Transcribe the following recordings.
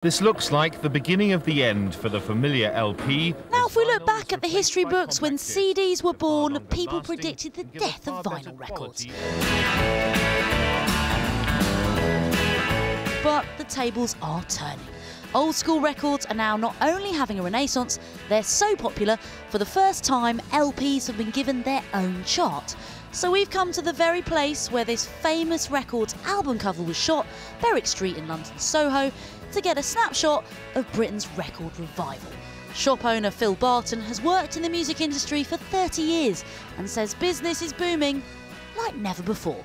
This looks like the beginning of the end for the familiar LP. Now, if we look back at the history books, when CDs were born, people predicted the death of vinyl records. But the tables are turning. Old school records are now not only having a renaissance, they're so popular, for the first time LPs have been given their own chart. So we've come to the very place where this famous record's album cover was shot, Berwick Street in London's Soho, to get a snapshot of Britain's record revival. Shop owner Phil Barton has worked in the music industry for 30 years and says business is booming like never before.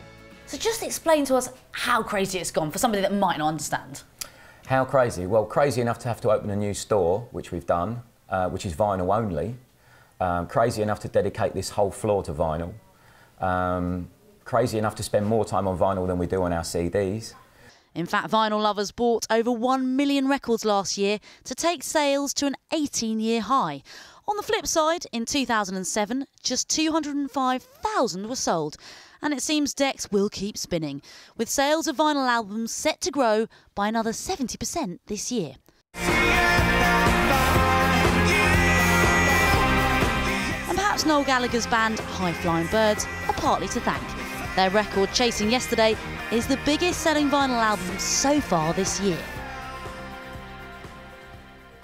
So just explain to us how crazy it's gone for somebody that might not understand. How crazy? Well, crazy enough to have to open a new store, which we've done, which is vinyl only. Crazy enough to dedicate this whole floor to vinyl. Crazy enough to spend more time on vinyl than we do on our CDs. In fact, vinyl lovers bought over 1 million records last year to take sales to an 18-year high. On the flip side, in 2007, just 205,000 were sold. And it seems decks will keep spinning, with sales of vinyl albums set to grow by another 70% this year. And perhaps Noel Gallagher's band High Flying Birds are partly to thank. Their record, Chasing Yesterday, is the biggest selling vinyl album so far this year.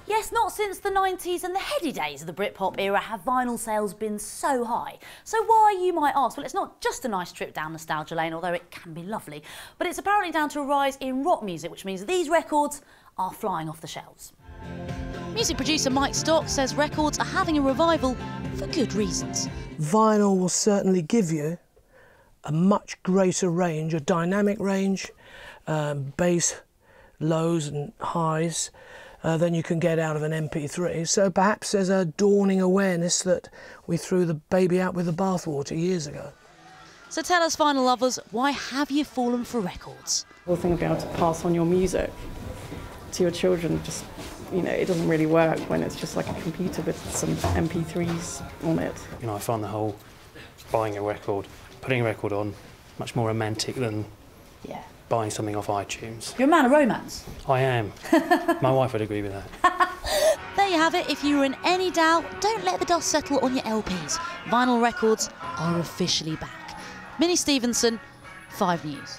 Yes, not since the 90s and the heady days of the Britpop era have vinyl sales been so high. So why, you might ask? Well, it's not just a nice trip down nostalgia lane, although it can be lovely, but it's apparently down to a rise in rock music, which means these records are flying off the shelves. Music producer Mike Stock says records are having a revival for good reasons. Vinyl will certainly give you a much greater range, a dynamic range, bass, lows and highs, than you can get out of an MP3. So perhaps there's a dawning awareness that we threw the baby out with the bathwater years ago. So tell us, vinyl lovers, why have you fallen for records? The thing of being able to pass on your music to your children, just, you know, it doesn't really work when it's just like a computer with some MP3s on it. You know, I find the whole buying a record, putting a record on, much more romantic than buying something off iTunes. You're a man of romance. I am. My wife would agree with that. There you have it. If you were in any doubt, don't let the dust settle on your LPs. Vinyl records are officially back. Minnie Stephenson, 5 News.